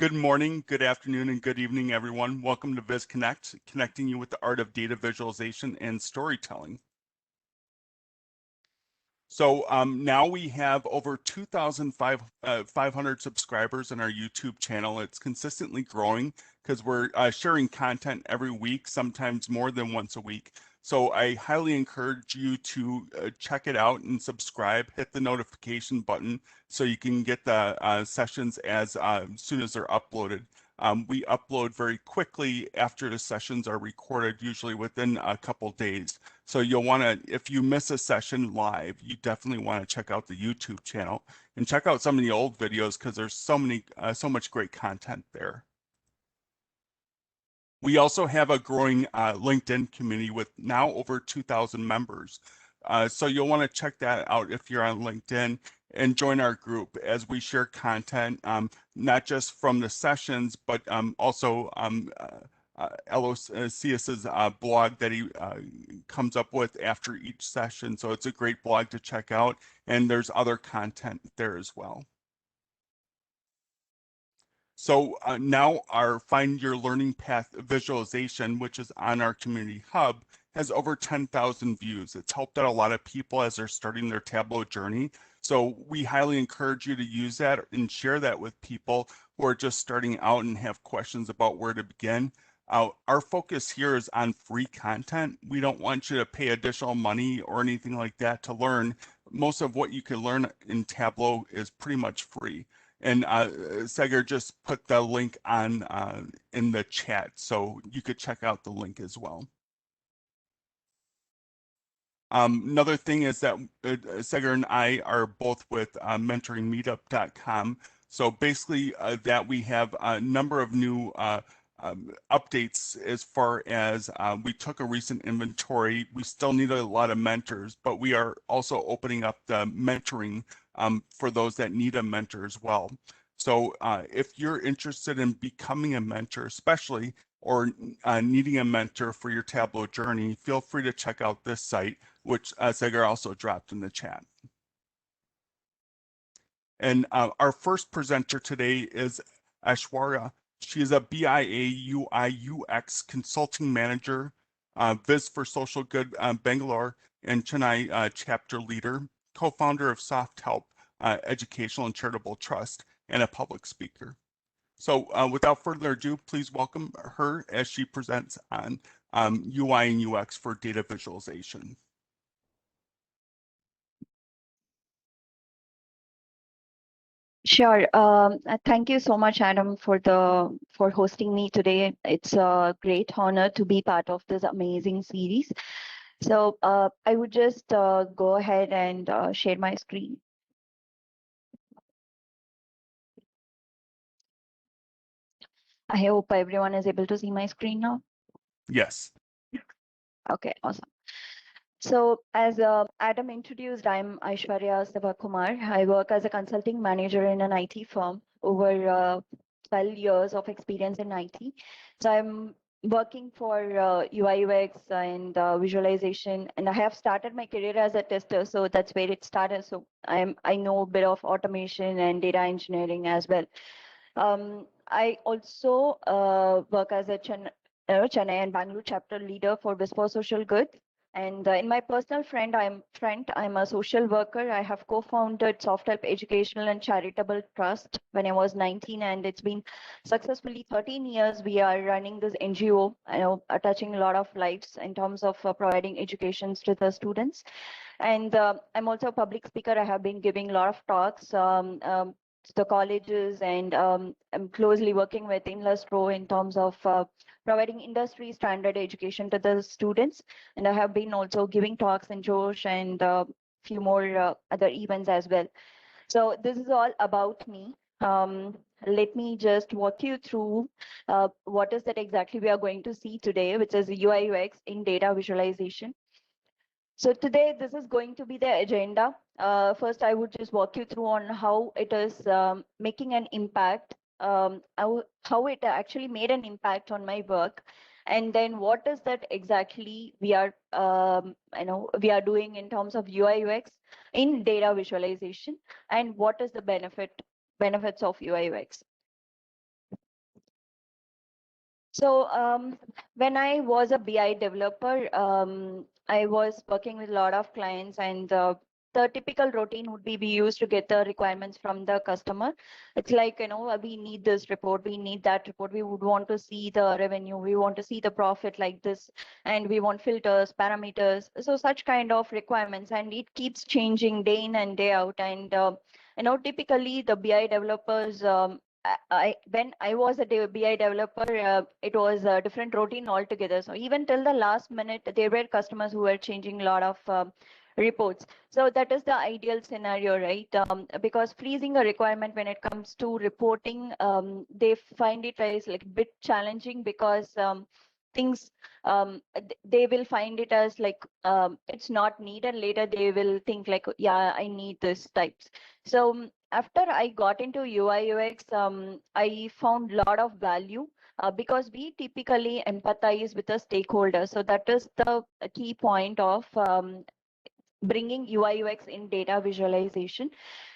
Good morning, good afternoon, and good evening, everyone. Welcome to VizConnect, connecting you with the art of data visualization and storytelling. So now we have over 2,500 subscribers on our YouTube channel. It's consistently growing because we're sharing content every week, sometimes more than once a week. So I highly encourage you to check it out and subscribe, hit the notification button so you can get the sessions as soon as they're uploaded. We upload very quickly after the sessions are recorded, usually within a couple days. So you'll want to, if you miss a session live, you definitely want to check out the YouTube channel and check out some of the old videos because there's so much great content there. We also have a growing LinkedIn community with now over 2,000 members. So you'll want to check that out if you're on LinkedIn and join our group as we share content, not just from the sessions, but also LOCS's blog that he comes up with after each session. So it's a great blog to check out, and there's other content there as well. So now our Find Your Learning Path visualization, which is on our community hub, has over 10,000 views. It's helped out a lot of people as they're starting their Tableau journey. So we highly encourage you to use that and share that with people who are just starting out and have questions about where to begin. Our focus here is on free content. We don't want you to pay additional money or anything like that to learn. Most of what you can learn in Tableau is pretty much free. And Seger just put the link on in the chat, so you could check out the link as well. Another thing is that Seger and I are both with mentoringmeetup.com. So basically that we have a number of new updates as far as we took a recent inventory. We still need a lot of mentors, but we are also opening up the mentoring for those that need a mentor as well. So if you're interested in becoming a mentor, especially, or needing a mentor for your Tableau journey, feel free to check out this site, which Seger also dropped in the chat. And our first presenter today is Aishwarya. She is a BIA UI UX consulting manager, Viz for Social Good Bangalore and Chennai chapter leader, co-founder of Soft Help Educational and Charitable Trust, and a public speaker. So without further ado, please welcome her as she presents on UI and UX for data visualization. Sure. Thank you so much, Adam, for hosting me today. It's a great honor to be part of this amazing series. So I would just go ahead and share my screen. I hope everyone is able to see my screen now. Yes. Okay, awesome. So as Adam introduced, I'm Aishwarya Sivakumar. I work as a consulting manager in an IT firm, over 12 years of experience in IT. So I'm working for UI UX and visualization, and I have started my career as a tester, so that's where it started. So I know a bit of automation and data engineering as well. I also work as a Chennai and Bangalore chapter leader for Viz for Social Good. And in my personal front, I'm a social worker. I have co-founded Soft Help Educational and Charitable Trust when I was 19, and it's been successfully 13 years. We are running this NGO, touching a lot of lives in terms of providing educations to the students. And I'm also a public speaker. I have been giving a lot of talks to the colleges, and I'm closely working with Inlustro in terms of providing industry standard education to the students. And I have been also giving talks in Josh and a few more other events as well. So this is all about me. Let me just walk you through what is that exactly we are going to see today, which is UI UX in data visualization. So today, this is going to be the agenda. First, I would just walk you through on how it is making an impact, how it actually made an impact on my work, and then what is that exactly we are, we are doing in terms of UI UX in data visualization, and what is the benefits of UI UX. So when I was a BI developer, I was working with a lot of clients, and the typical routine would be we used to get the requirements from the customer. It's like, we need this report, we need that report, we would want to see the revenue, we want to see the profit like this, and we want filters, parameters. So such kind of requirements, and it keeps changing day in and day out. And typically the BI developers, when I was a BI developer, it was a different routine altogether. So even till the last minute, there were customers who were changing a lot of reports. So that is the ideal scenario, right? Because freezing a requirement when it comes to reporting, they find it as like a bit challenging, because things they will find it as like it's not needed. Later they will think like, yeah, I need this types. So after I got into UI UX, I found a lot of value, because we typically empathize with the stakeholder. So that is the key point of bringing UI UX in data visualization.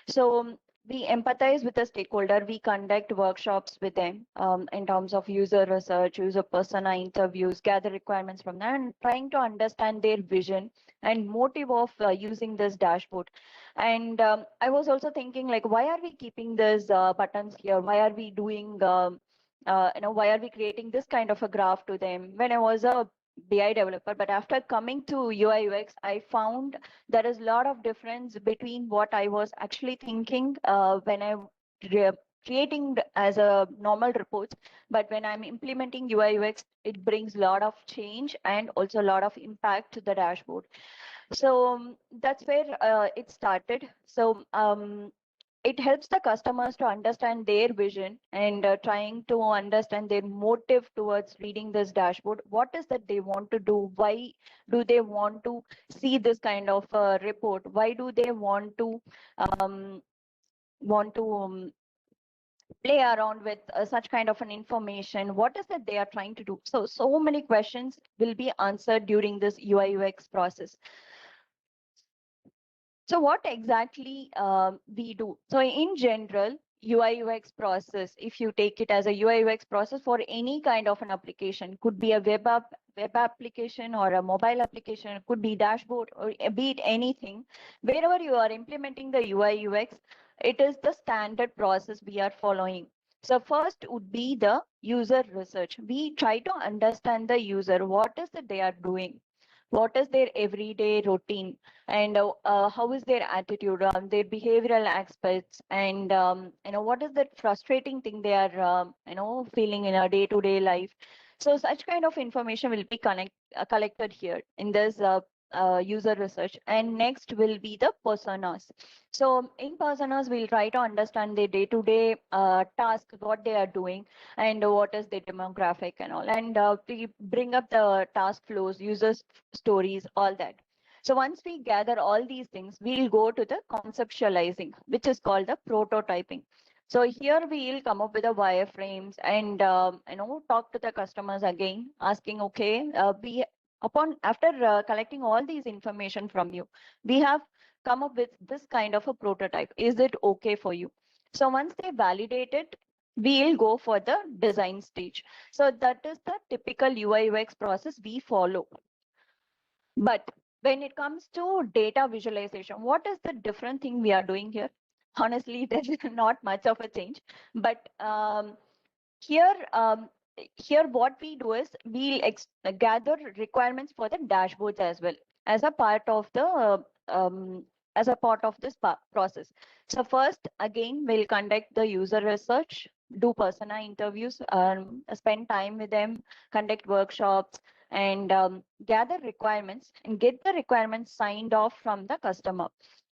So we empathize with the stakeholder. We conduct workshops with them in terms of user research, user persona interviews, gather requirements from them, and trying to understand their vision and motive of using this dashboard. And I was also thinking, like, why are we keeping these buttons here? Why are we doing why are we creating this kind of a graph to them when I was a BI developer? But after coming to UI UX, I found there is a lot of difference between what I was actually thinking when I creating as a normal report, but when I'm implementing UI UX, it brings a lot of change and also a lot of impact to the dashboard. So that's where it started. So it helps the customers to understand their vision and trying to understand their motive towards reading this dashboard. What is that they want to do? Why do they want to see this kind of report? Why do they want to um, want to play around with such kind of an information? What is that they are trying to do? So many questions will be answered during this UI UX process. So what exactly we do? So in general, UI UX process, if you take it as a UI UX process for any kind of an application, could be a web application or a mobile application, it could be dashboard, or be it anything, wherever you are implementing the UI UX, it is the standard process we are following. So first would be the user research. We try to understand the user, what is it they are doing, what is their everyday routine, and how is their attitude, their behavioral aspects, and what is that frustrating thing they are feeling in a day-to-day life. So such kind of information will be collected here in this user research. And next will be the personas. So in personas, we'll try to understand their day-to-day task, what they are doing, and what is their demographic and all. And we bring up the task flows, users stories, all that. So once we gather all these things, we'll go to the conceptualizing, which is called the prototyping. So here we'll come up with the wireframes and talk to the customers again, asking, okay, after collecting all these information from you, we have come up with this kind of a prototype. Is it okay for you? So once they validate it, we'll go for the design stage. So that is the typical UI UX process we follow. But when it comes to data visualization, what is the different thing we are doing here? Honestly, there's not much of a change. But here, here what we do is we'll gather requirements for the dashboards as well as a part of the this process. So first, again, we'll conduct the user research, do persona interviews, spend time with them, conduct workshops, and gather requirements and get the requirements signed off from the customer.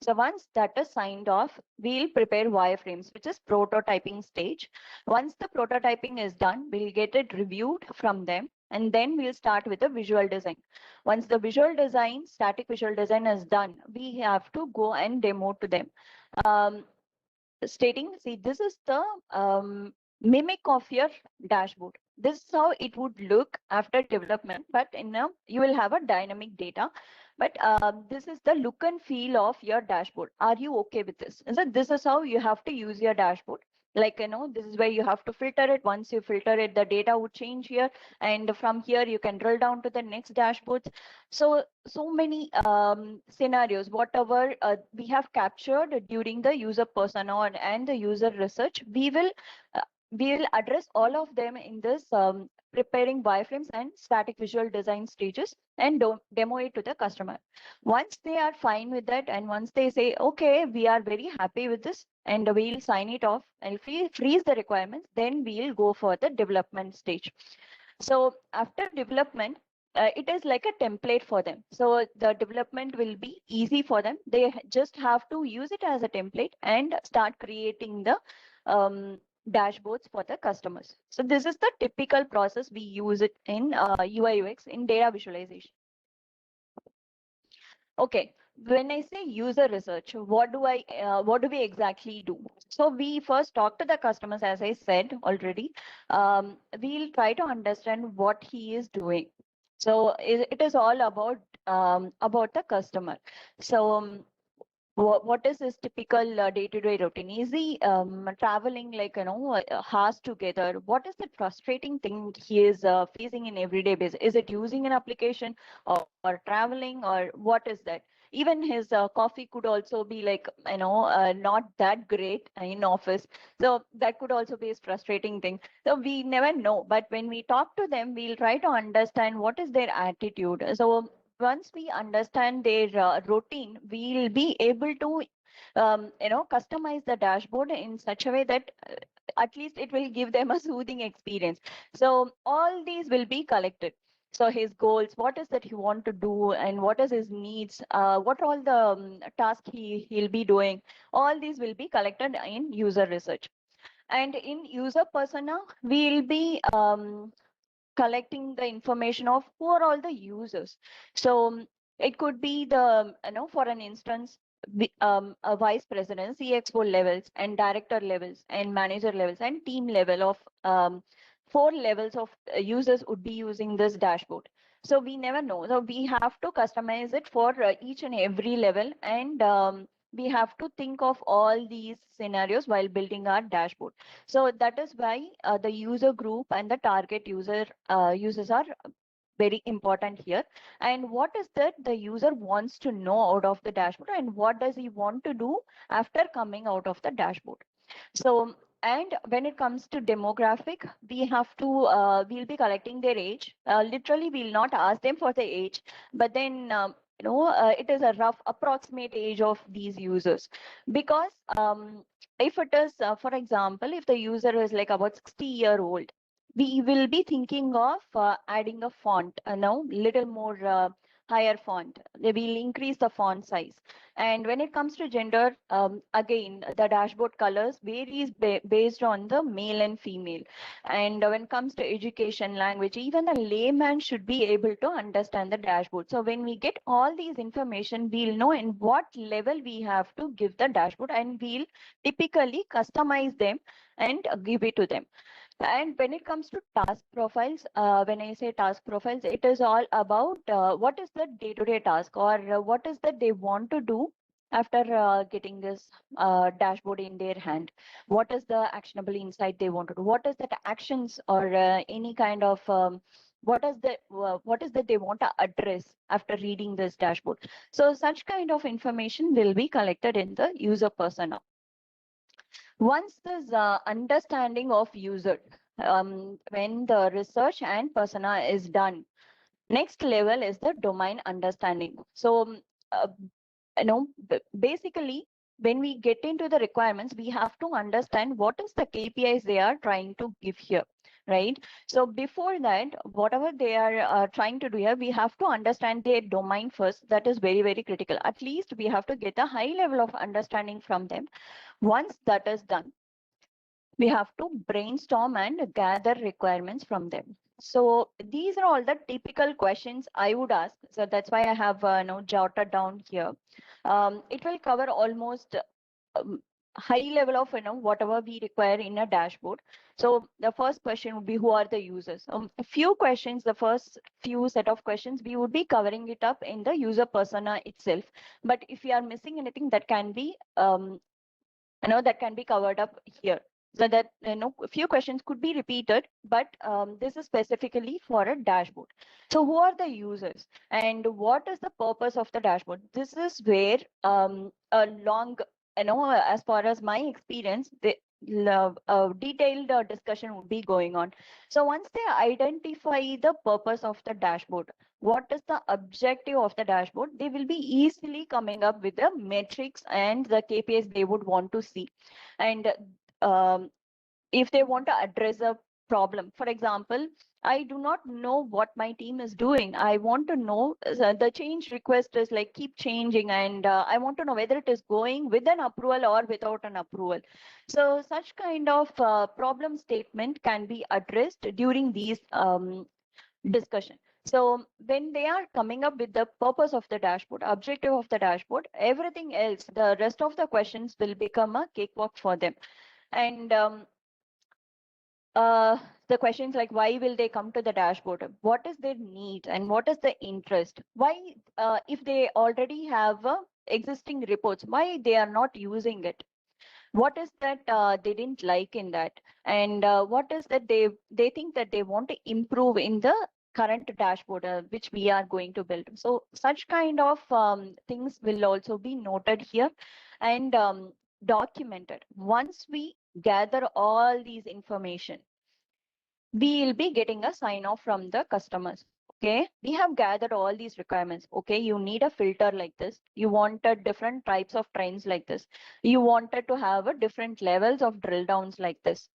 So once that is signed off, we'll prepare wireframes, which is prototyping stage. Once the prototyping is done, we'll get it reviewed from them, and then we'll start with the visual design. Once the visual design, static visual design is done, we have to go and demo to them. Stating, see, this is the mimic of your dashboard. This is how it would look after development, but you will have a dynamic data. But this is the look and feel of your dashboard. Are you okay with this? And so this is how you have to use your dashboard. Like, this is where you have to filter it. Once you filter it, the data would change here, and from here you can drill down to the next dashboards. So many scenarios, whatever we have captured during the user persona and the user research, we will address all of them in this preparing wireframes and static visual design stages, and demo it to the customer. Once they are fine with that, and once they say, okay, we are very happy with this, and we'll sign it off and freeze the requirements, then we'll go for the development stage. So after development, it is like a template for them. So the development will be easy for them. They just have to use it as a template and start creating the dashboards for the customers. So this is the typical process we use it in UI UX in data visualization. Okay, when I say user research, what do we exactly do? So we first talk to the customers, as I said already. We'll try to understand what he is doing. So it is all about the customer. So what is his typical day-to-day routine? Is he traveling like hours together? What is the frustrating thing he is facing in everyday basis? Is it using an application, or traveling, or what is that? Even his coffee could also be like not that great in office, so that could also be a frustrating thing. So we never know, but when we talk to them, we'll try to understand what is their attitude. So once we understand their routine, we'll be able to customize the dashboard in such a way that at least it will give them a soothing experience. So all these will be collected. So his goals, what is that he want to do, and what is his needs, what all the tasks he'll be doing, all these will be collected in user research. And in user persona, we'll be collecting the information of who are all the users. So it could be the, for an instance, a vice president, CXO levels, and director levels, and manager levels, and team level of 4 levels of users would be using this dashboard. So we never know. So we have to customize it for each and every level, and we have to think of all these scenarios while building our dashboard. So that is why the user group and the target users are very important here. And what is that the user wants to know out of the dashboard, and what does he want to do after coming out of the dashboard? So, and when it comes to demographic, we have to, we'll be collecting their age. Literally, we'll not ask them for the age, but then, it is a rough approximate age of these users. Because if it is, for example, if the user is like about 60-year-old, we will be thinking of adding a font, little more higher font. They will increase the font size. And when it comes to gender, again, the dashboard colors varies based on the male and female. And when it comes to education, language, even the layman should be able to understand the dashboard. So when we get all these information, we'll know in what level we have to give the dashboard, and we'll typically customize them and give it to them. And when it comes to task profiles, when I say task profiles, it is all about what is the day-to-day task, or what is that they want to do after getting this dashboard in their hand. What is the actionable insight they want to do? What is that actions, or any kind of what is that they want to address after reading this dashboard? So such kind of information will be collected in the user persona. Once this understanding of user, when the research and persona is done, next level is the domain understanding. So, uh, basically, when we get into the requirements, we have to understand what is the KPIs they are trying to give here, right? So before that, whatever they are trying to do here, we have to understand their domain first. That is very, very critical. At least we have to get a high level of understanding from them. Once that is done, we have to brainstorm and gather requirements from them. So these are all the typical questions I would ask. So that's why I have jotted down here. It will cover almost um, high level of whatever we require in a dashboard. So the first question would be, who are the users? A few questions, the first few set of questions, we would be covering it up in the user persona itself. But if you are missing anything, that can be that can be covered up here. so that a few questions could be repeated, but this is specifically for a dashboard. So who are the users and what is the purpose of the dashboard? This is where a long, as far as my experience, the detailed discussion would be going on. So once they identify the purpose of the dashboard, what is the objective of the dashboard, they will be easily coming up with the metrics and the KPIs they would want to see. And um, if they want to address a problem, for example, I do not know what my team is doing. I want to know the change request is like keep changing, and I want to know whether it is going with an approval or without an approval. So such kind of problem statement can be addressed during these discussion. So when they are coming up with the purpose of the dashboard, objective of the dashboard, everything else, the rest of the questions will become a cakewalk for them. And the questions like why will they come to the dashboard, what is their need, and what is the interest, why if they already have existing reports, why they are not using it, what is that they didn't like in that, and what is that they think that they want to improve in the current dashboard which we are going to build. So such kind of things will also be noted here and documented. Once we gather all these information, we will be getting a sign off from the customers. Okay, we have gathered all these requirements. Okay, you need a filter like this, you wanted different types of trends like this, you wanted to have a different levels of drill downs like this,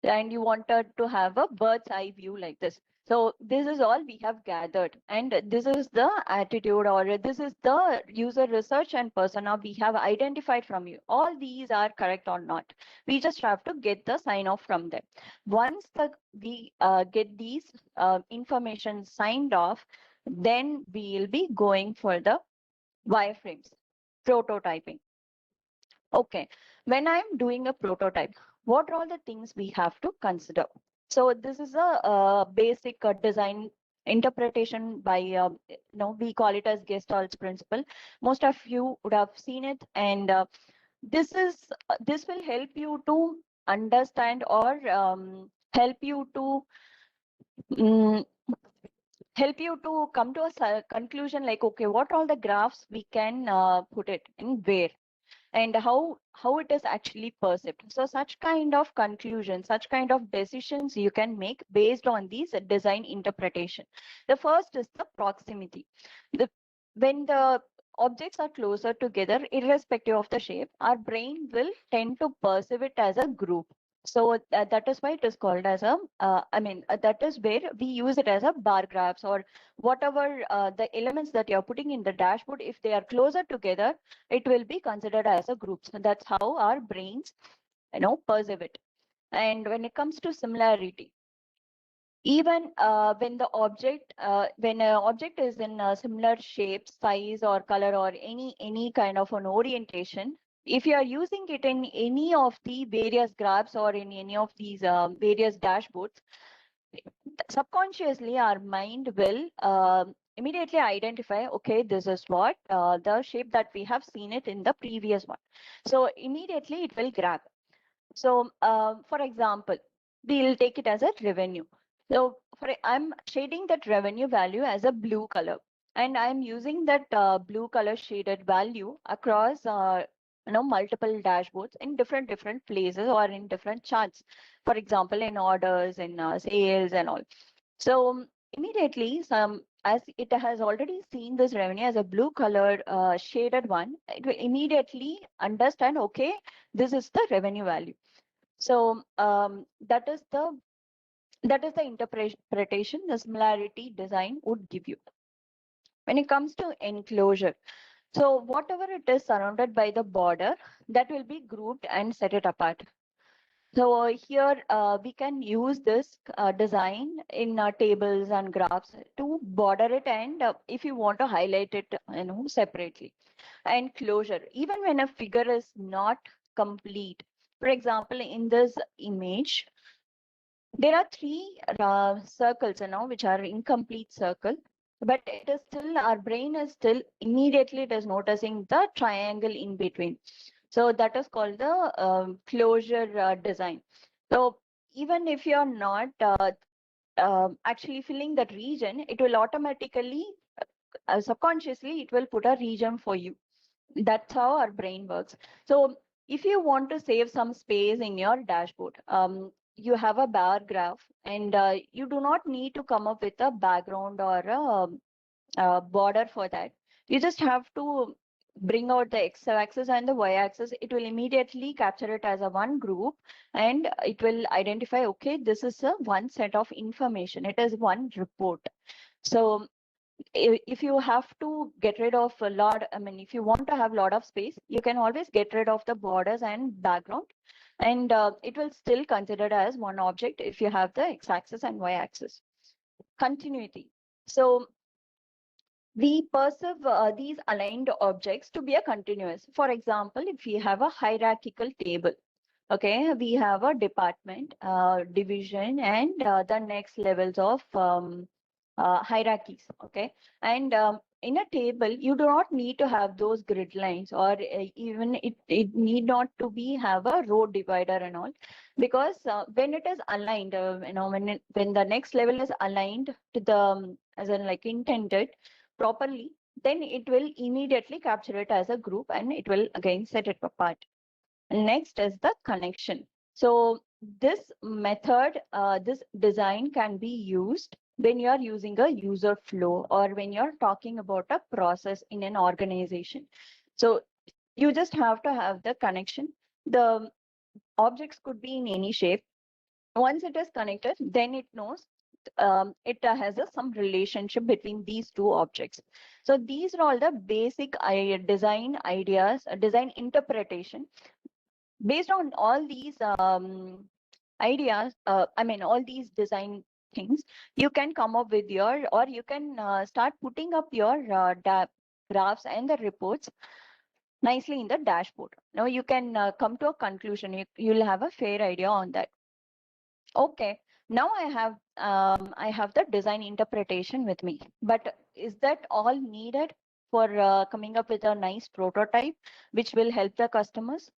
and you wanted to have a bird's eye view like this. So this is all we have gathered, and this is the attitude, or this is the user research and persona we have identified from you. All these are correct or not, we just have to get the sign off from them. Once we get these information signed off, then we will be going for the wireframes prototyping. Okay, when I'm doing a prototype, what are all the things we have to consider? So this is a basic design interpretation by, we call it as Gestalt's principle. Most of you would have seen it, and this will help you to understand, or help you to mm, come to a conclusion like, okay, what all the graphs we can put it in where, and how it is actually perceived. So such kind of conclusions, such kind of decisions you can make based on these design interpretation. The first is the proximity. When the objects are closer together, irrespective of the shape, our brain will tend to perceive it as a group. So that is why it is called as a, that is where we use it as a bar graphs, or whatever the elements that you're putting in the dashboard, if they are closer together, it will be considered as a group. So that's how our brains, perceive it. And when it comes to similarity, even when an object is in a similar shape, size, or color, or any kind of an orientation, if you are using it in any of the various graphs or in any of these various dashboards, subconsciously our mind will immediately identify, okay, this is what the shape that we have seen it in the previous one. So immediately it will grab. So for example, we'll take it as a revenue. So I'm shading that revenue value as a blue color, and I'm using that blue color shaded value across multiple dashboards in different places or in different charts. For example, in orders, in sales, and all. So immediately, as it has already seen this revenue as a blue colored shaded one, it will immediately understand, okay, this is the revenue value. So that is the interpretation the similarity design would give you. When it comes to enclosure, so whatever it is surrounded by the border, that will be grouped and set it apart. So here we can use this design in tables and graphs to border it, and if you want to highlight it, separately. And closure, even when a figure is not complete. For example, in this image, there are three circles, which are incomplete circle, but it is still, our brain is still immediately it is noticing the triangle in between. So that is called the closure design. So even if you're not actually filling that region, it will automatically, subconsciously, it will put a region for you. That's how our brain works. So if you want to save some space in your dashboard, you have a bar graph, and you do not need to come up with a background or a border for that. You just have to bring out the x-axis and the y-axis. It will immediately capture it as a one group, and it will identify, okay, this is a one set of information. It is one report. So if you have to get rid of a lot, I mean, if you want to have a lot of space, you can always get rid of the borders and background, and it will still considered as one object if you have the x-axis and y-axis. Continuity. So we perceive these aligned objects to be a continuous. For example, if we have a hierarchical table, okay, we have a department, division, and the next levels of hierarchies. Okay, and in a table, you do not need to have those grid lines, or even it need not to be have a row divider and all, because when it is aligned, when the next level is aligned to the as in like intended properly, then it will immediately capture it as a group, and it will again set it apart. Next is the connection. So this method, this design can be used when you are using a user flow, or when you're talking about a process in an organization. So you just have to have the connection. The objects could be in any shape. Once it is connected, then it knows it has some relationship between these two objects. So these are all the basic design ideas, design interpretation. Based on all these ideas, I mean, all these design things, you can come up with your, or you can start putting up your graphs and the reports nicely in the dashboard. Now you can come to a conclusion. You'll have a fair idea on that. Okay, now I have the design interpretation with me, but is that all needed for coming up with a nice prototype which will help the customers?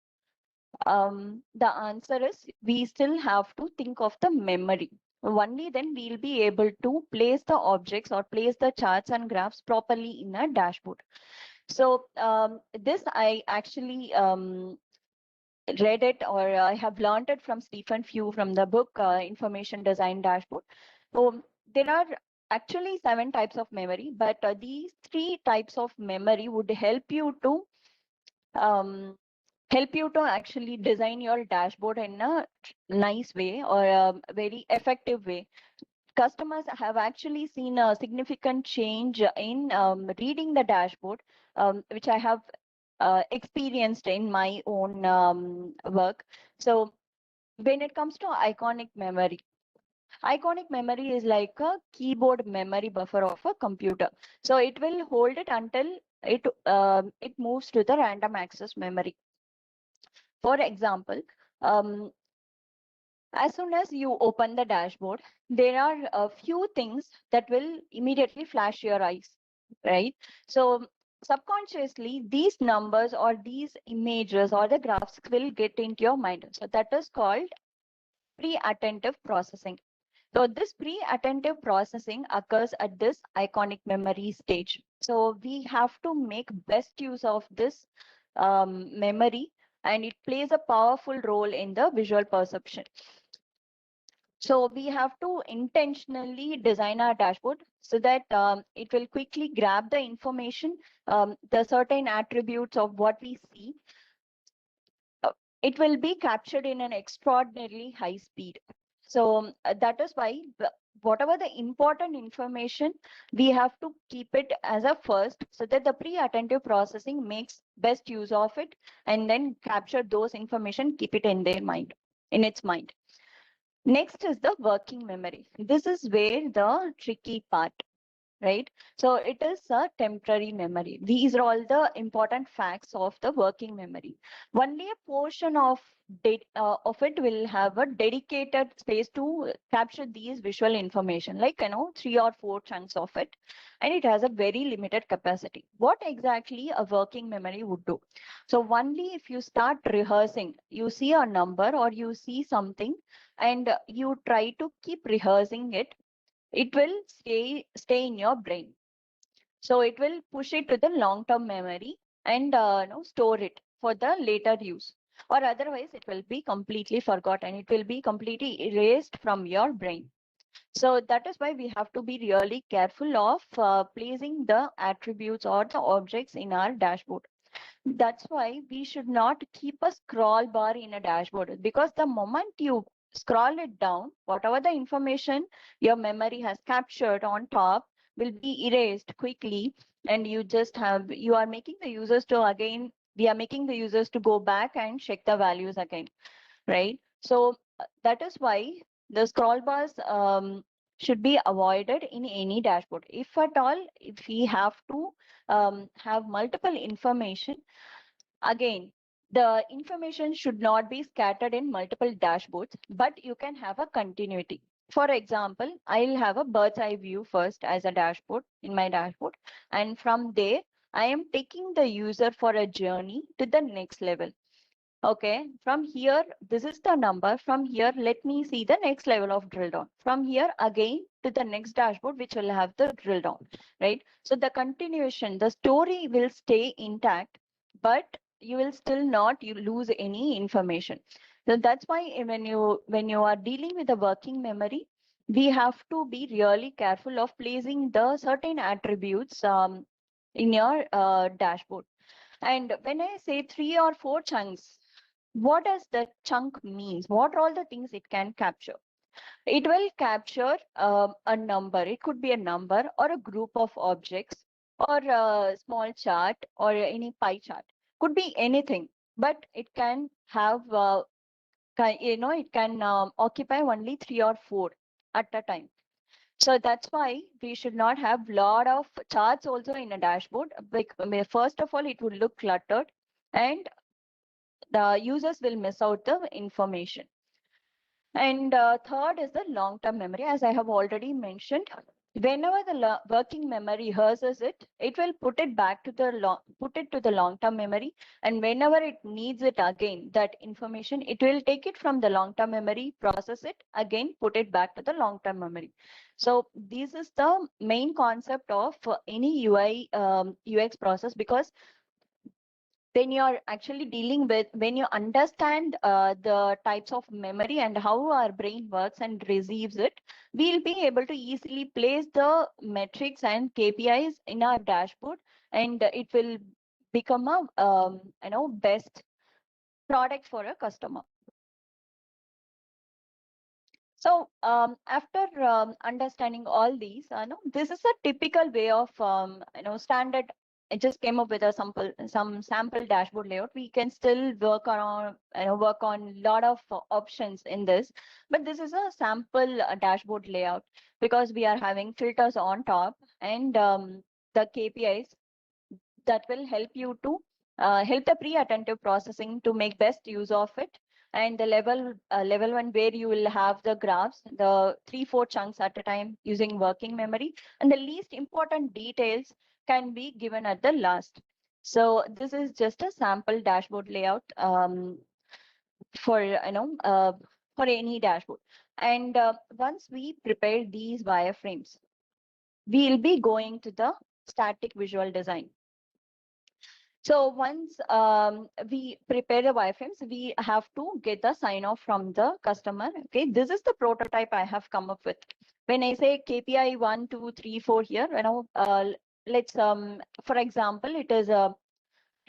The answer is we still have to think of the memory. Only then we'll be able to place the objects or place the charts and graphs properly in a dashboard. So this I actually read it, or I have learned it from Stephen Few from the book Information Design Dashboard. So there are actually 7 types of memory, but these 3 types of memory would um, help you to actually design your dashboard in a nice way, or a very effective way. Customers have actually seen a significant change in reading the dashboard, which I have experienced in my own work. So when it comes to iconic memory is like a keyboard memory buffer of a computer. So it will hold it until it moves to the random access memory. For example, um, as soon as you open the dashboard, there are a few things that will immediately flash your eyes, right? So subconsciously, these numbers or these images or the graphs will get into your mind. So that is called pre-attentive processing. So this pre-attentive processing occurs at this iconic memory stage. So we have to make best use of this memory, and it plays a powerful role in the visual perception. So we have to intentionally design our dashboard so that it will quickly grab the information, the certain attributes of what we see. It will be captured in an extraordinarily high speed. So that is why whatever the important information, we have to keep it as a first, so that the pre-attentive processing makes best use of it, and then capture those information, keep it in their mind, in its mind. Next is the working memory. This is where the tricky part. right? So it is a temporary memory. These are all the important facts of the working memory. Only a portion of it will have a dedicated space to capture these visual information, like 3 or 4 chunks of it, and it has a very limited capacity. What exactly a working memory would do? So only if you start rehearsing, you see a number or you see something, and you try to keep rehearsing it, it will stay in your brain. So it will push it to the long-term memory and store it for the later use. Or otherwise, it will be completely forgotten. It will be completely erased from your brain. So that is why we have to be really careful of placing the attributes or the objects in our dashboard. That's why we should not keep a scroll bar in a dashboard, because the moment you scroll it down, whatever the information your memory has captured on top will be erased quickly, and you are making the users to again, we are making the users to go back and check the values again, right? So that is why the scroll bars should be avoided in any dashboard. If at all, if we have to have multiple information, again, the information should not be scattered in multiple dashboards, but you can have a continuity. For example, I'll have a bird's eye view first as a dashboard in my dashboard. And from there, I am taking the user for a journey to the next level. Okay, from here, this is the number. From here, let me see the next level of drill down. From here, again to the next dashboard, which will have the drill down, right? So the continuation, the story will stay intact, but you will still not you lose any information. So that's why when you are dealing with the working memory, we have to be really careful of placing the certain attributes in your dashboard. And when I say 3 or 4 chunks, what does the chunk means? What are all the things it can capture? It will capture a number. It could be a number or a group of objects or a small chart or any pie chart. Could be anything, but it can have, it can occupy only 3 or 4 at a time. So that's why we should not have lot of charts also in a dashboard. First of all, it would look cluttered, and the users will miss out the information. And third is the long-term memory. As I have already mentioned, whenever the working memory rehearses it, it will put it back to the long-term memory. And whenever it needs it again, that information, it will take it from the long-term memory, process it again, put it back to the long-term memory. So this is the main concept of any UI UX process, because when you're actually dealing with, when you understand the types of memory and how our brain works and receives it, we'll be able to easily place the metrics and KPIs in our dashboard, and it will become a best product for a customer. So after understanding all these, this is a typical way of standard. I just came up with some sample dashboard layout. We can still work on lot of options in this, but this is a sample dashboard layout, because we are having filters on top and the KPIs that will help you to help the pre-attentive processing to make best use of it. And the level 1, where you will have the graphs, the 3-4 chunks at a time using working memory, and the least important details can be given at the last. So this is just a sample dashboard layout for for any dashboard. And once we prepare these wireframes, we'll be going to the static visual design. So once we prepare the wireframes, we have to get the sign off from the customer. Okay, this is the prototype I have come up with. When I say KPI 1, 2, 3, 4 here, let's for example, it is a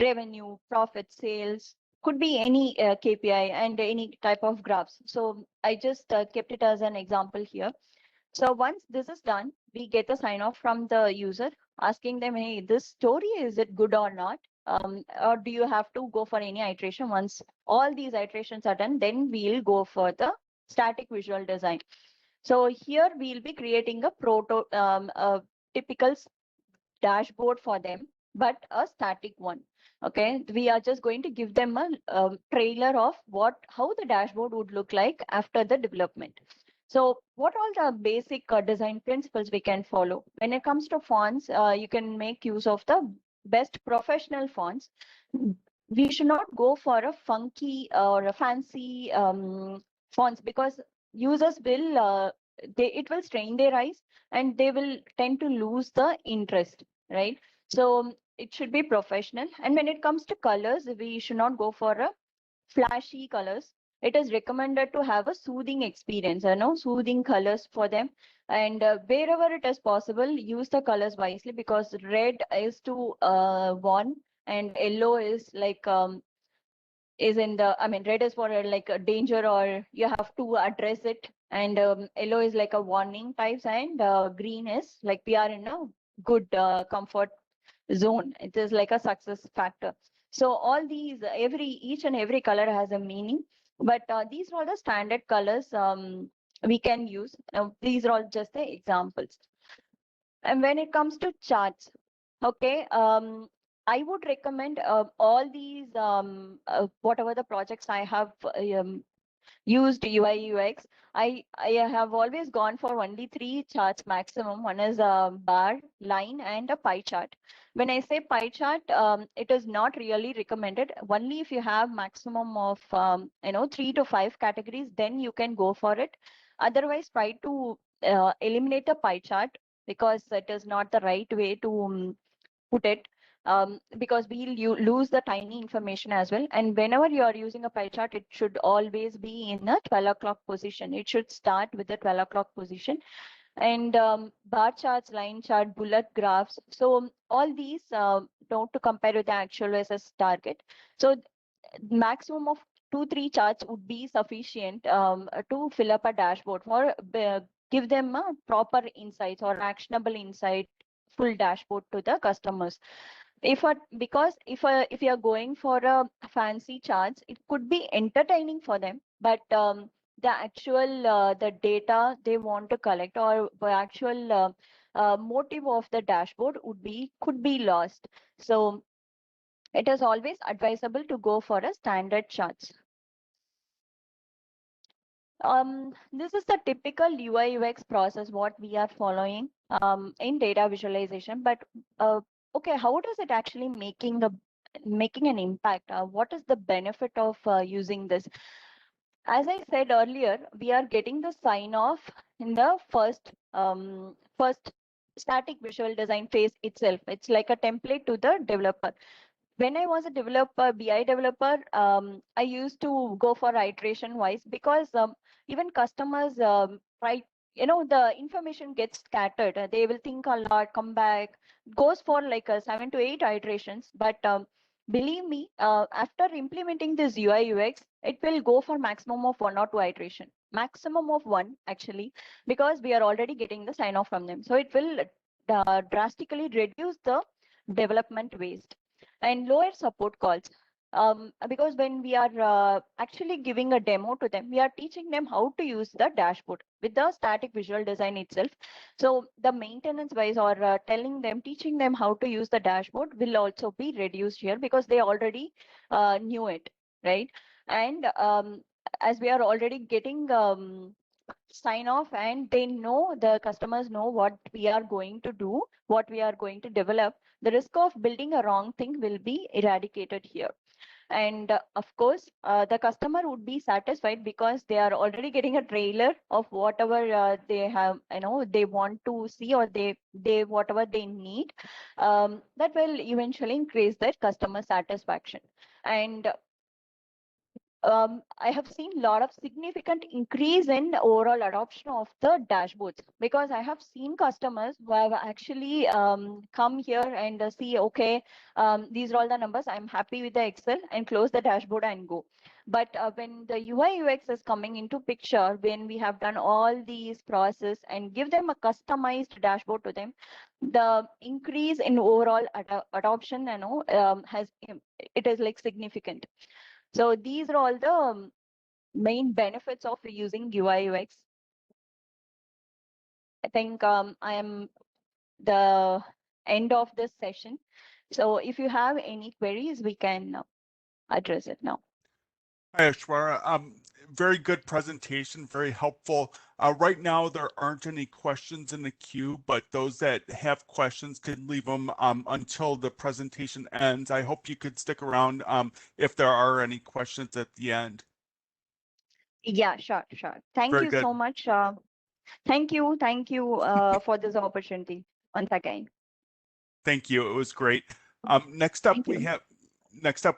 revenue, profit, sales, could be any KPI and any type of graphs. So I just kept it as an example here. So once this is done, we get a sign off from the user asking them, hey, this story, is it good or not? Or do you have to go for any iteration? Once all these iterations are done, then we'll go for the static visual design. So here we'll be creating a typical dashboard for them, but a static one. Okay, we are just going to give them a trailer of how the dashboard would look like after the development. So what all the basic design principles we can follow? When it comes to fonts, you can make use of the best professional fonts. We should not go for a funky or a fancy fonts, because users will it will strain their eyes and they will tend to lose the interest, right? So it should be professional. And when it comes to colors, we should not go for a flashy colors. It is recommended to have a soothing experience, soothing colors for them. And wherever it is possible, use the colors wisely, because red is to warn, and yellow is like is in the, I mean, red is for like a danger, or you have to address it, and yellow is like a warning types, and green is like we are in a good comfort zone. It is like a success factor. So all these, each and every color has a meaning, but these are all the standard colors we can use. These are all just the examples. And when it comes to charts, okay, I would recommend all these, whatever the projects I have used UI UX, I have always gone for only 3 charts maximum. One is a bar, line, and a pie chart. When I say pie chart, it is not really recommended. Only if you have maximum of 3 to 5 categories, then you can go for it. Otherwise, try to eliminate the pie chart, because it is not the right way to put it, because you lose the tiny information as well. And whenever you are using a pie chart, it should always be in a 12 o'clock position. It should start with the 12 o'clock position. And bar charts, line chart, bullet graphs, so all these don't to compare with the actual versus target. So maximum of 2-3 charts would be sufficient to fill up a dashboard, for give them a proper insights or actionable insight, full dashboard to the customers. Because if you are going for a fancy charts, it could be entertaining for them, but the actual the data they want to collect, or the actual motive of the dashboard could be lost. So it is always advisable to go for a standard charts. This is the typical UI UX process what we are following in data visualization. But okay, how does it actually making an impact? What is the benefit of using this? As I said earlier, we are getting the sign off in the first static visual design phase itself. It's like a template to the developer. When I was a developer, BI developer, I used to go for iteration wise, because even customers try, the information gets scattered. They will think a lot, come back, goes for like 7 to 8 iterations. But believe me, after implementing this UI UX, it will go for maximum of 1 or 2 iteration, maximum of 1 actually, because we are already getting the sign off from them. So it will drastically reduce the development waste and lower support calls. Because when we are actually giving a demo to them, we are teaching them how to use the dashboard with the static visual design itself. So the maintenance wise, or teaching them how to use the dashboard will also be reduced here, because they already knew it, right? And as we are already getting sign off, and the customers know what we are going to do, what we are going to develop, the risk of building a wrong thing will be eradicated here. And of course, the customer would be satisfied, because they are already getting a trailer of whatever they have, they want to see, or they whatever they need. That will eventually increase their customer satisfaction. And I have seen a lot of significant increase in overall adoption of the dashboards, because I have seen customers who have actually come here and see, okay, these are all the numbers, I'm happy with the Excel, and close the dashboard and go. But when the UI UX is coming into picture, when we have done all these process and give them a customized dashboard to them, the increase in overall adoption, it is like significant. So these are all the main benefits of using UI UX. I think I am the end of this session. So if you have any queries, we can address it now. Hi, Aishwarya. Very good presentation, very helpful. Right now, there aren't any questions in the queue, but those that have questions can leave them until the presentation ends. I hope you could stick around if there are any questions at the end. Yeah, sure. Thank Very you good. so much. Thank you for this opportunity once again. Thank you. It was great. Next up, Thank you.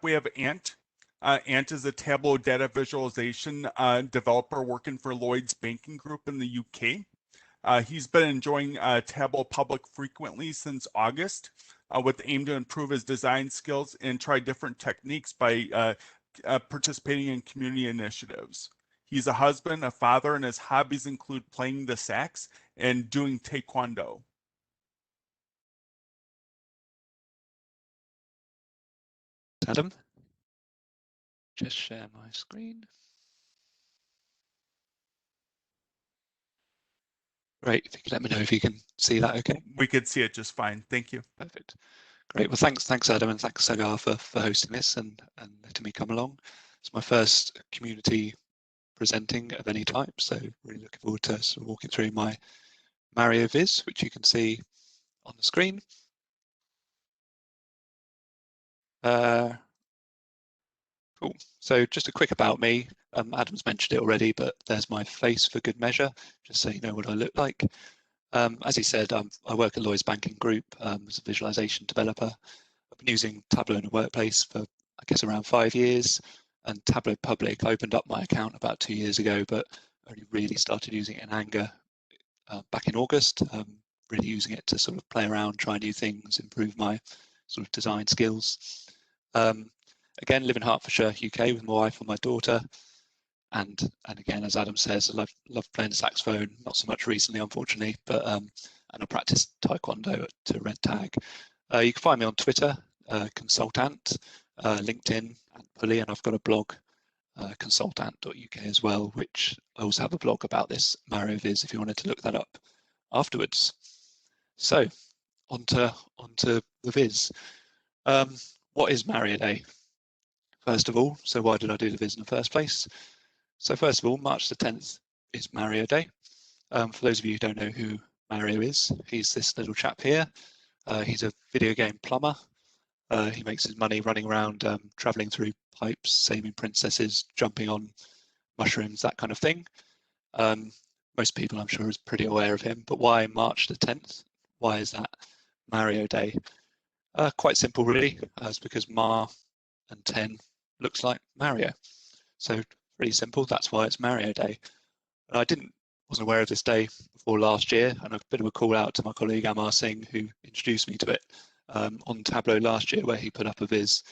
we have Ant. Ant is a Tableau data visualization developer working for Lloyd's Banking Group in the UK. He's been enjoying Tableau Public frequently since August, with the aim to improve his design skills and try different techniques by participating in community initiatives. He's a husband, a father, and his hobbies include playing the sax and doing taekwondo. Adam, just share my screen. Great, if you could let me know if you can see that okay. We could see it just fine. Thank you. Perfect. Great. Well, thanks Adam, and thanks Sagar for hosting this and letting me come along. It's my first community presenting of any type, so really looking forward to sort of walking through my Mario Viz, which you can see on the screen. Cool. So just a quick about me. Adam's mentioned it already, but there's my face for good measure, just so you know what I look like. As he said, I work at Lloyd's Banking Group as a visualization developer. I've been using Tableau in the workplace for, I guess, around 5 years, and Tableau Public, I opened up my account about 2 years ago, but only really started using it in anger back in August, really using it to sort of play around, try new things, improve my sort of design skills. Again, live in Hertfordshire, UK with my wife and my daughter. And again, as Adam says, I love playing the saxophone, not so much recently, unfortunately, but and I practice taekwondo at Red Tag. You can find me on Twitter, Consultant, LinkedIn, Ant Pulley, and I've got a blog, consultant.uk as well, which I also have a blog about this Mario Viz if you wanted to look that up afterwards. So onto the Viz. What is Mario Day? First of all, so why did I do the Viz in the first place? So first of all, March the 10th is Mario Day. For those of you who don't know who Mario is, he's this little chap here. He's a video game plumber. He makes his money running around, traveling through pipes, saving princesses, jumping on mushrooms, that kind of thing. Most people, I'm sure, is pretty aware of him. But why March the 10th? Why is that Mario Day? Quite simple, really. It's because Mar and 10 looks like Mario. So pretty simple. That's why it's Mario Day. And I wasn't aware of this day before last year, and a bit of a call out to my colleague Amar Singh, who introduced me to it on Tableau last year, where he put up a Viz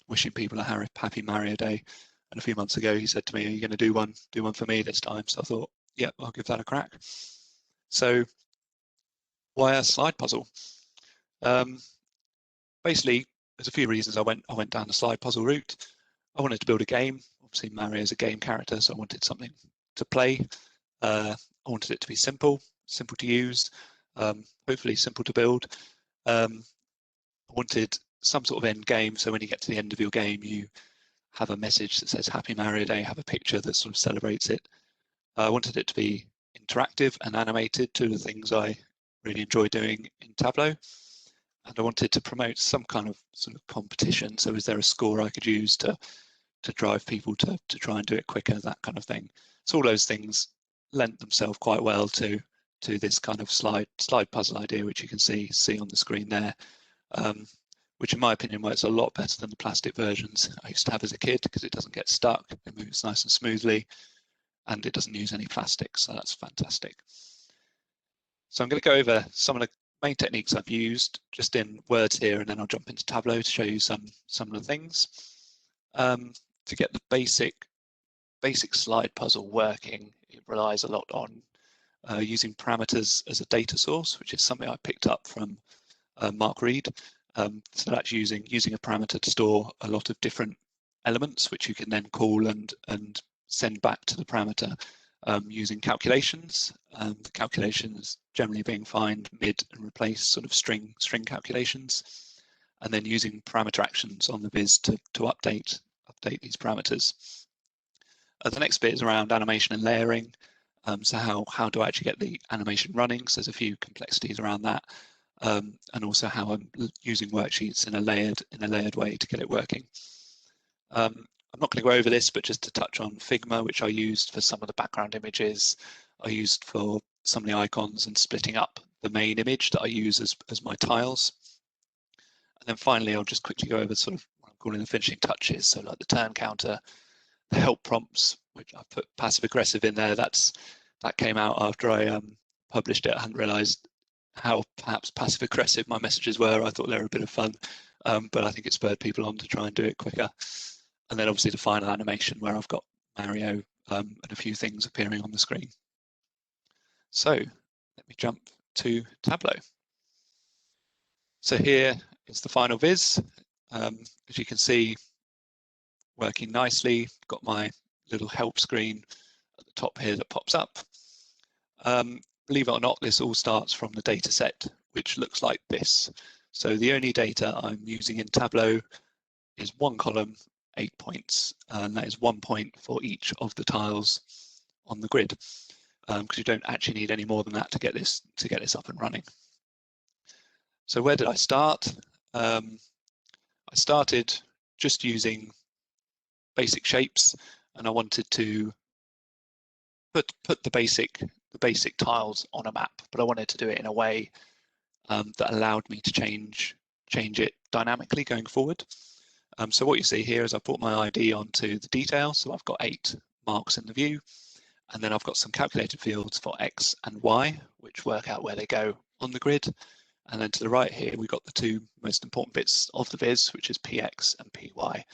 wishing people a happy Mario Day. And a few months ago, he said to me, "Are you going to do one for me this time?" So I thought, "Yep, I'll give that a crack." So why a slide puzzle? Basically, there's a few reasons I went down the slide puzzle route. I wanted to build a game. Obviously, Mario is a game character, so I wanted something to play. I wanted it to be simple to use, hopefully simple to build. I wanted some sort of end game, so when you get to the end of your game, you have a message that says Happy Mario Day, have a picture that sort of celebrates it. I wanted it to be interactive and animated, two of the things I really enjoy doing in Tableau. And I wanted to promote some kind of sort of competition. So is there a score I could use to drive people to try and do it quicker, that kind of thing. So all those things lent themselves quite well to this kind of slide puzzle idea, which you can see on the screen there, which in my opinion works a lot better than the plastic versions I used to have as a kid, because it doesn't get stuck, it moves nice and smoothly, and it doesn't use any plastic, so that's fantastic. So I'm going to go over some of the main techniques I've used just in words here, and then I'll jump into Tableau to show you some of the things. To get the basic slide puzzle working, it relies a lot on using parameters as a data source, which is something I picked up from Mark Reed. So that's using a parameter to store a lot of different elements, which you can then call and send back to the parameter using calculations. The calculations generally being find, mid, and replace sort of string calculations, and then using parameter actions on the viz to update these parameters. The next bit is around animation and layering. So how do I actually get the animation running? So there's a few complexities around that, and also how I'm using worksheets in a layered way to get it working. I'm not going to go over this, but just to touch on Figma, which I used for some of the background images, I used for some of the icons and splitting up the main image that I use as my tiles. And then finally, I'll just quickly go over sort of what I'm calling the finishing touches. So like the turn counter, the help prompts, which I put passive aggressive in there. That came out after I published it. I hadn't realized how perhaps passive aggressive my messages were. I thought they were a bit of fun, but I think it spurred people on to try and do it quicker. And then obviously the final animation where I've got Mario and a few things appearing on the screen. So let me jump to Tableau. So here is the final viz. As you can see, working nicely. Got my little help screen at the top here that pops up. Believe it or not, this all starts from the data set, which looks like this. So the only data I'm using in Tableau is one column, 8 points, and that is 1 point for each of the tiles on the grid, because you don't actually need any more than that to get this up and running. So where did I start? I started just using basic shapes, and I wanted to put the basic tiles on a map, but I wanted to do it in a way that allowed me to change it dynamically going forward. So what you see here is I put my ID onto the detail, so I've got 8 marks in the view, and then I've got some calculated fields for X and Y, which work out where they go on the grid. And then to the right here, we've got the 2 most important bits of the viz, which is PX and PY.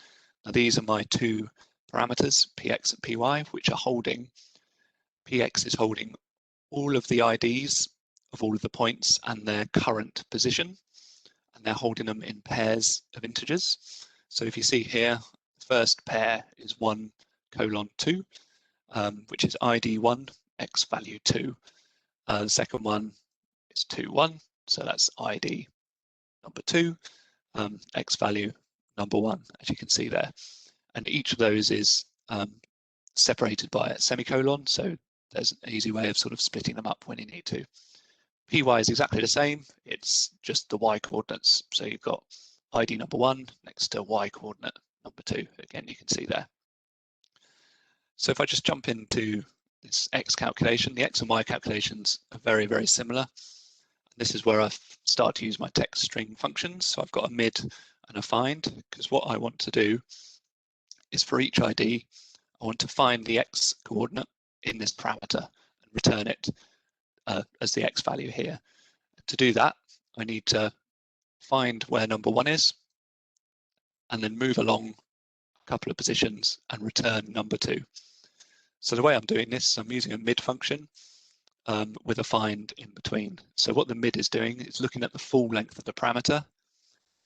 Now these are my 2 parameters, PX and PY, which are holding, PX is holding all of the IDs of all of the points and their current position, and they're holding them in pairs of integers. So if you see here, the first pair is 1 colon 2, which is ID 1, X value 2. The second one is 2, 1, so that's ID number 2, X value number 1, as you can see there. And each of those is separated by a semicolon, so there's an easy way of sort of splitting them up when you need to. PY is exactly the same, it's just the Y coordinates. So you've got ID number 1 next to Y coordinate number 2, again you can see there. So if I just jump into this X calculation, the X and Y calculations are very, very similar. This is where I start to use my text string functions. So I've got a mid and a find, because what I want to do is for each ID, I want to find the X coordinate in this parameter and return it as the X value here. To do that, I need to find where number 1 is, and then move along a couple of positions and return number 2. So the way I'm doing this, I'm using a mid function with a find in between. So what the mid is doing is looking at the full length of the parameter.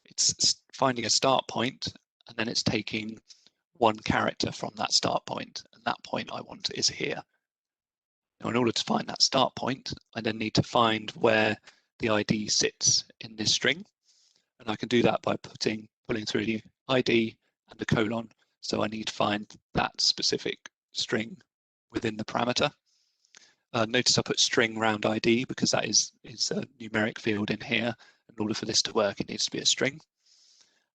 It's finding a start point, and then it's taking 1 character from that start point, and that point I want is here. Now, in order to find that start point, I then need to find where the ID sits in this string, and I can do that by pulling through the ID and the colon. So I need to find that specific string within the parameter. Notice I put string round ID because that is a numeric field in here. In order for this to work, it needs to be a string.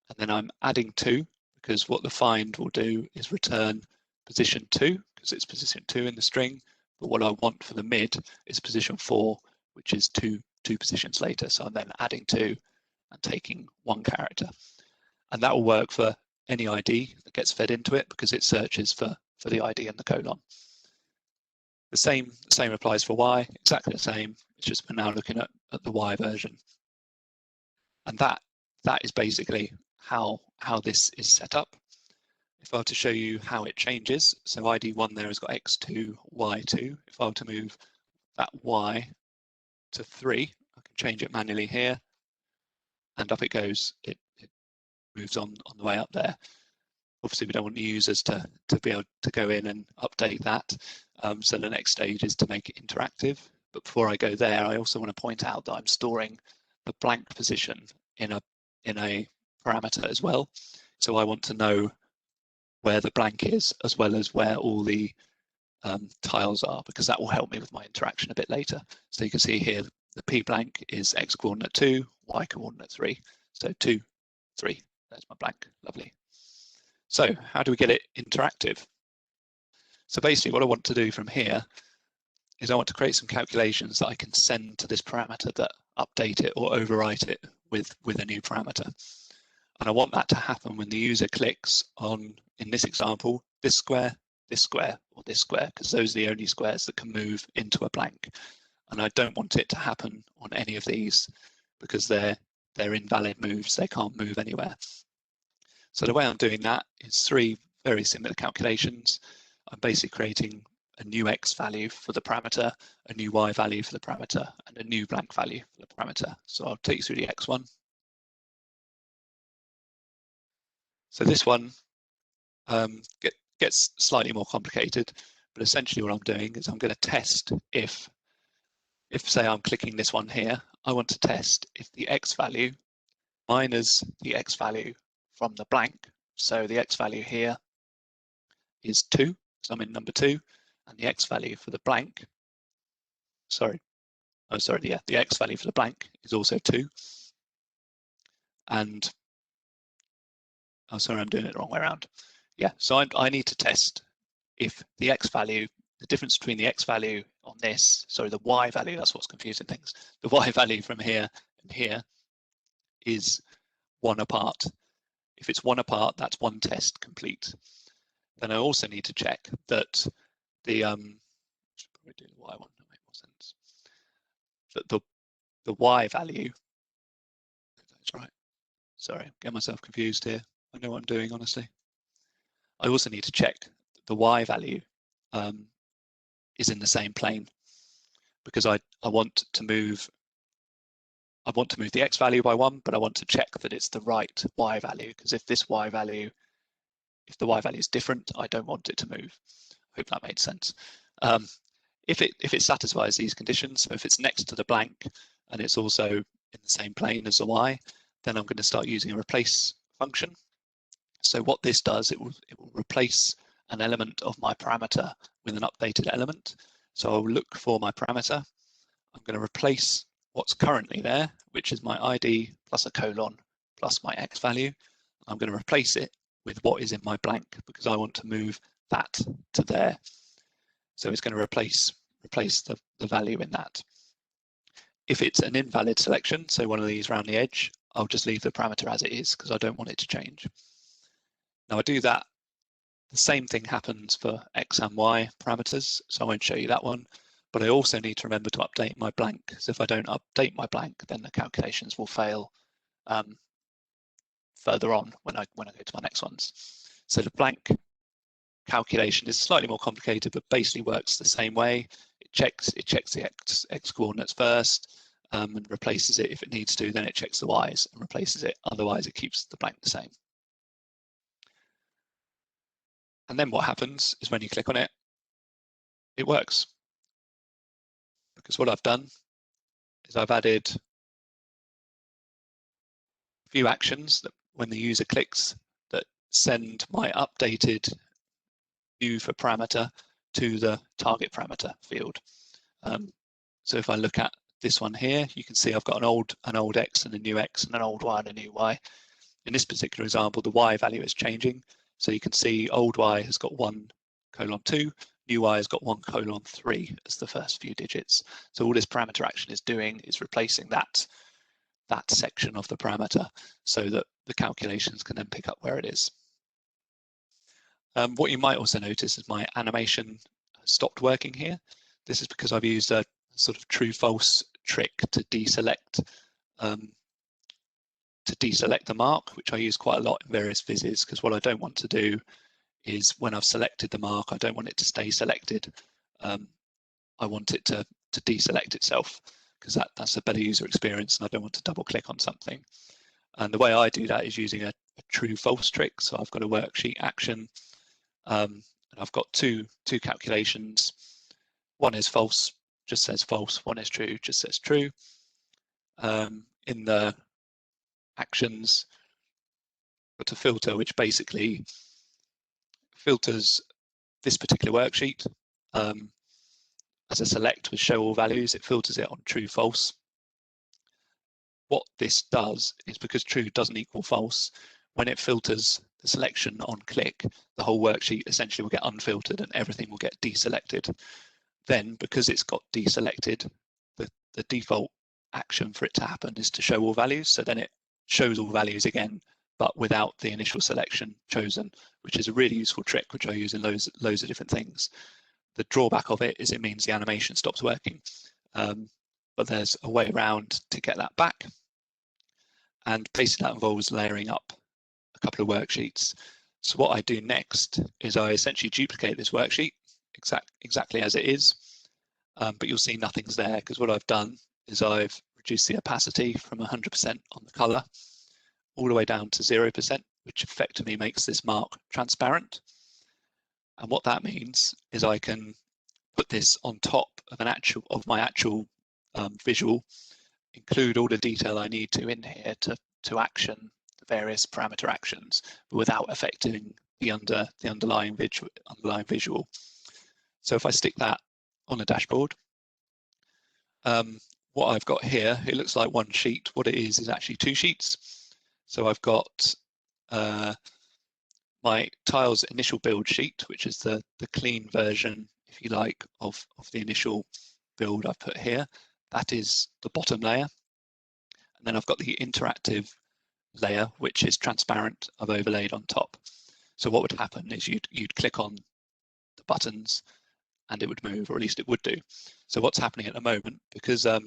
And then I'm adding 2, because what the find will do is return position 2, because it's position 2 in the string. But what I want for the mid is position 4, which is two positions later. So I'm then adding 2 and taking 1 character. And that will work for any ID that gets fed into it, because it searches for the ID and the colon. The same applies for Y, exactly the same. It's just we're now looking at the Y version. And that is basically how this is set up. If I were to show you how it changes, so ID 1 there has got X2, Y2. If I were to move that Y to 3, I can change it manually here, and up it goes. It moves on the way up there. Obviously, we don't want the users to be able to go in and update that. So the next stage is to make it interactive. But before I go there, I also want to point out that I'm storing the blank position in a parameter as well. So I want to know where the blank is as well as where all the tiles are, because that will help me with my interaction a bit later. So you can see here the P blank is X coordinate 2, Y coordinate 3. So 2, 3, there's my blank, lovely. So how do we get it interactive? So basically what I want to do from here is I want to create some calculations that I can send to this parameter that update it or overwrite it with a new parameter. And I want that to happen when the user clicks on, in this example, this square, or this square, because those are the only squares that can move into a blank. And I don't want it to happen on any of these because they're invalid moves, they can't move anywhere. So the way I'm doing that is 3 very similar calculations. I'm basically creating a new X value for the parameter, a new Y value for the parameter, and a new blank value for the parameter. So I'll take you through the X one. So this one gets slightly more complicated, but essentially what I'm doing is I'm going to test if say I'm clicking this one here, I want to test if the X value minus the X value from the blank. So the X value here is 2, so I'm in number 2, and the X value for the blank, the X value for the blank is also 2. And, oh, sorry, I'm doing it the wrong way around. Yeah, so I need to test if the X value, the difference between the X value on this, sorry, the Y value, that's what's confusing things. The Y value from here and here is 1 apart. If it's 1 apart, that's 1 test complete. Then I also need to check that the, should probably do the Y one, that makes more sense. That the Y value, that's right. Sorry, get myself confused here. I know what I'm doing, honestly. I also need to check the Y value is in the same plane, because I want to move the X value by 1, but I want to check that it's the right Y value, because if the Y value is different, I don't want it to move. I hope that made sense. If it satisfies these conditions, so if it's next to the blank and it's also in the same plane as the Y, then I'm going to start using a replace function. So what this does, it will replace an element of my parameter with an updated element. So I'll look for my parameter. I'm going to replace what's currently there, which is my ID plus a colon plus my X value. I'm going to replace it with what is in my blank because I want to move that to there. So it's going to replace the value in that. If it's an invalid selection, so one of these around the edge, I'll just leave the parameter as it is because I don't want it to change. Now I do that, the same thing happens for X and Y parameters, so I won't show you that one, but I also need to remember to update my blank. So if I don't update my blank, then the calculations will fail further on when I go to my next ones. So the blank calculation is slightly more complicated, but basically works the same way. It checks the X coordinates first and replaces it if it needs to, then it checks the Y's and replaces it. Otherwise, it keeps the blank the same. And then what happens is when you click on it, it works. Because what I've done is I've added a few actions that when the user clicks that send my updated view for parameter to the target parameter field. So if I look at this one here, you can see I've got an old X and a new X and an old Y and a new Y. In this particular example, the Y value is changing. So you can see old Y has got 1:2, new Y has got 1:3 as the first few digits. So all this parameter action is doing is replacing that section of the parameter so that the calculations can then pick up where it is. What you might also notice is my animation stopped working here. This is because I've used a sort of true-false trick to deselect the mark, which I use quite a lot in various vizzes, because what I don't want to do is when I've selected the mark, I don't want it to stay selected. I want it to deselect itself, because that's a better user experience, and I don't want to double click on something. And the way I do that is using a true-false trick. So I've got a worksheet action, and and I've got two calculations. One is false, just says false. One is true, just says true. In the actions, got a filter which basically filters this particular worksheet as a select with show all values. It filters it on true, false. What this does is, because true doesn't equal false, when it filters the selection on click, the whole worksheet essentially will get unfiltered and everything will get deselected. Then, because it's got deselected, the default action for it to happen is to show all values. So then it shows all values again, but without the initial selection chosen, which is a really useful trick, which I use in loads of different things. The drawback of it is it means the animation stops working, but there's a way around to get that back. And basically that involves layering up a couple of worksheets. So what I do next is I essentially duplicate this worksheet exactly as it is, but you'll see nothing's there, because what I've done is I've reduced the opacity from 100% on the color all the way down to 0%, which effectively makes this mark transparent. And what that means is I can put this on top of my actual visual, include all the detail I need to in here to action the various parameter actions, but without affecting the underlying visual. So if I stick that on a dashboard, what I've got here, it looks like one sheet. What it is actually two sheets. So I've got my tiles initial build sheet, which is the clean version, if you like, of the initial build I've put here. That is the bottom layer. And then I've got the interactive layer, which is transparent, I've overlaid on top. So what would happen is you'd click on the buttons and it would move, or at least it would do. So what's happening at the moment, because I've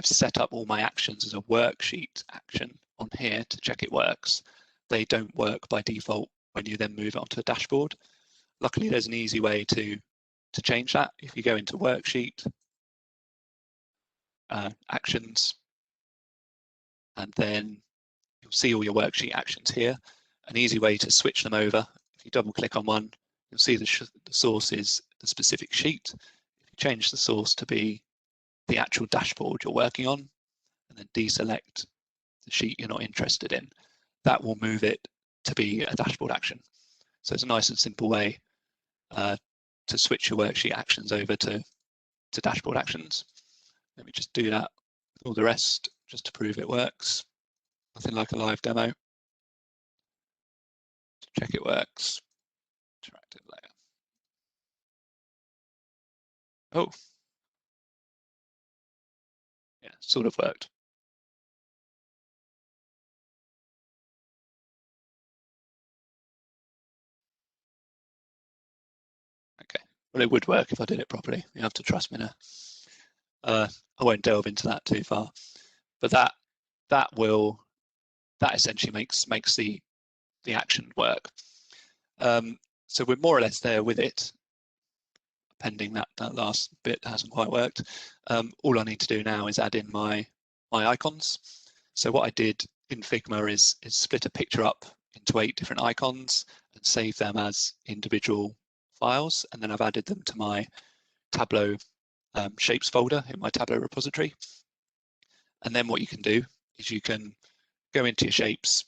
set up all my actions as a worksheet action on here to check it works, they don't work by default when you then move it onto a dashboard. Luckily, there's an easy way to change that. If you go into worksheet, actions, and then you'll see all your worksheet actions here. An easy way to switch them over, if you double click on one, you'll see the source is the specific sheet. If you change the source to be the actual dashboard you're working on, and then deselect the sheet you're not interested in, that will move it to be a dashboard action. So it's a nice and simple way to switch your worksheet actions over to dashboard actions. Let me just do that with all the rest, just to prove it works. Nothing like a live demo. To check it works. Interactive layer. Oh. Yeah, sort of worked. Okay, well, it would work if I did it properly. You have to trust me now. I won't delve into that too far, but that essentially makes the action work. So we're more or less there with it, pending that last bit hasn't quite worked. All I need to do now is add in my icons. So what I did in Figma is split a picture up into 8 different icons and save them as individual files, and then I've added them to my Tableau shapes folder in my Tableau repository. And then what you can do is you can go into your shapes.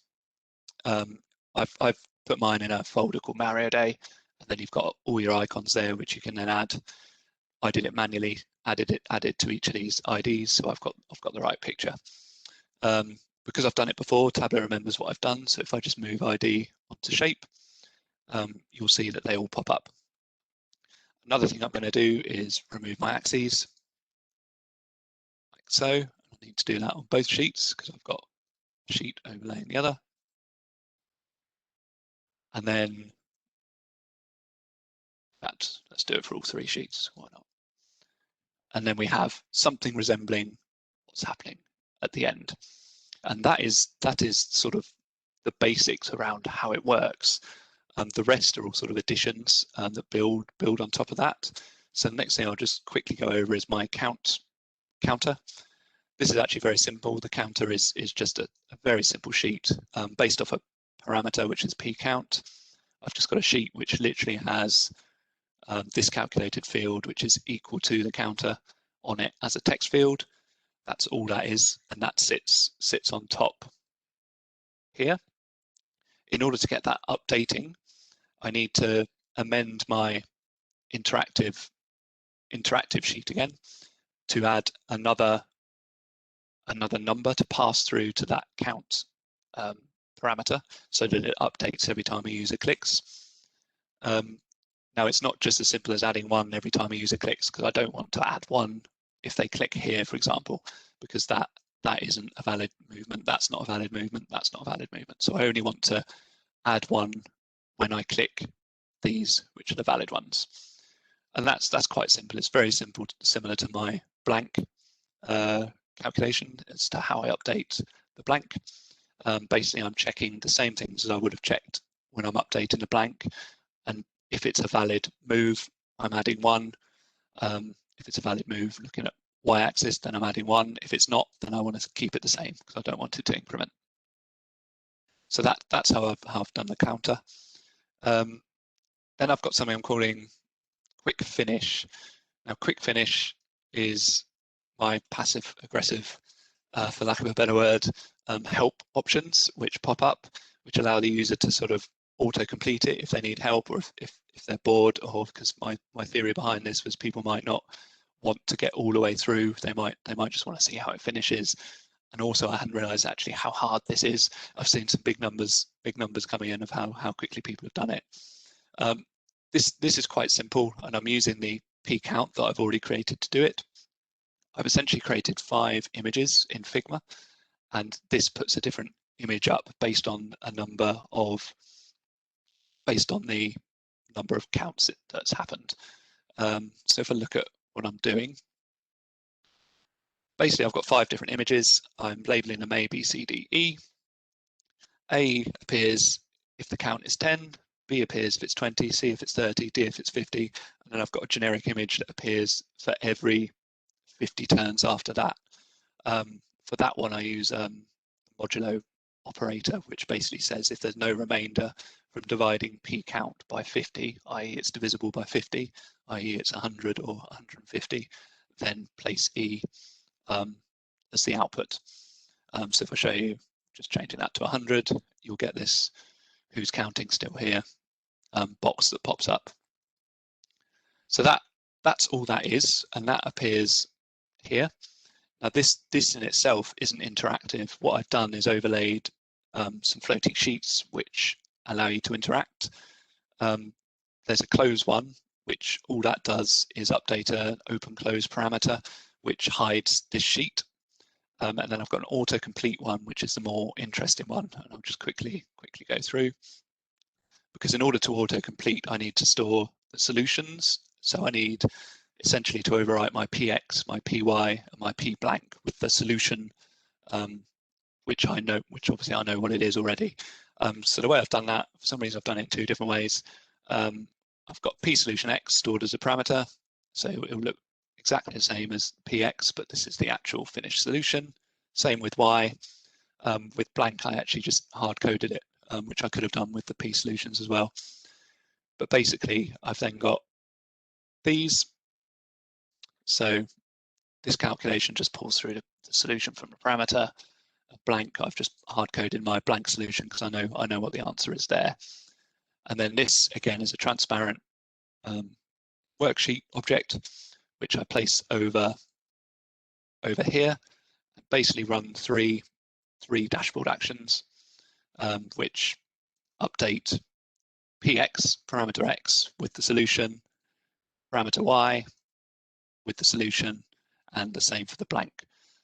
I've put mine in a folder called Mario Day, and then you've got all your icons there, which you can then add. I did it manually, added to each of these IDs, so I've got the right picture. Because I've done it before, Tableau remembers what I've done. So if I just move ID onto shape, you'll see that they all pop up. Another thing I'm going to do is remove my axes, like so. I need to do that on both sheets because I've got a sheet overlaying the other. And then let's do it for all 3 sheets, why not? And then we have something resembling what's happening at the end. And that is sort of the basics around how it works. The rest are all sort of additions that build on top of that. So the next thing I'll just quickly go over is my counter. This is actually very simple. The counter is just a very simple sheet based off a parameter, which is p count. I've just got a sheet which literally has this calculated field, which is equal to the counter on it as a text field. That's all that is, and that sits on top here. In order to get that updating, I need to amend my interactive sheet again to add another number to pass through to that count parameter so that it updates every time a user clicks. Now it's not just as simple as adding 1 every time a user clicks, because I don't want to add 1 if they click here, for example, because that isn't a valid movement, that's not a valid movement, that's not a valid movement. So I only want to add 1 when I click these, which are the valid ones. And that's quite simple. It's very simple, similar to my blank calculation as to how I update the blank. Basically, I'm checking the same things as I would have checked when I'm updating the blank. And if it's a valid move, I'm adding 1. If it's a valid move looking at y-axis, then I'm adding 1. If it's not, then I want to keep it the same because I don't want it to increment. So that's how I've done the counter. Then I've got something I'm calling quick finish. Now, quick finish is my passive aggressive, for lack of a better word, help options which pop up, which allow the user to sort of auto-complete it if they need help, or if they're bored, or because my theory behind this was people might not want to get all the way through. They might just want to see how it finishes. And also, I hadn't realized actually how hard this is. I've seen some big numbers coming in of how quickly people have done it. This is quite simple, and I'm using the p count that I've already created to do it. I've essentially created 5 images in Figma, and this puts a different image up based on the number of counts that's happened. So if I look at what I'm doing, basically I've got 5 different images. I'm labeling them A, B, C, D, E. A appears if the count is 10, B appears if it's 20, C if it's 30, D if it's 50, and then I've got a generic image that appears for every 50 turns after that. For that one, I use a modulo operator, which basically says if there's no remainder from dividing p count by 50, i.e. it's divisible by 50, i.e. it's 100 or 150, then place E as the output. So if I show you just changing that to 100, you'll get this who's counting still here box that pops up. So that's all that is, and that appears here. Now this in itself isn't interactive. What I've done is overlaid some floating sheets which allow you to interact. There's a close one, which all that does is update an open close parameter, which hides this sheet. And then I've got an autocomplete one, which is the more interesting one. And I'll just quickly go through. Because in order to autocomplete, I need to store the solutions. So I need essentially to overwrite my px, my py, and my p blank with the solution, which obviously I know what it is already. So the way I've done that, for some reason I've done it in 2 different ways. I've got p solution x stored as a parameter, so it will look exactly the same as px, but this is the actual finished solution. Same with y. With blank, I actually just hard coded it, which I could have done with the p solutions as well. But basically, I've then got these. So this calculation just pulls through the solution from the parameter. A blank, I've just hard coded my blank solution because I know what the answer is there. And then this again is a transparent worksheet object, which I place over here, and basically run three dashboard actions, which update px, parameter x, with the solution, parameter y with the solution, and the same for the blank.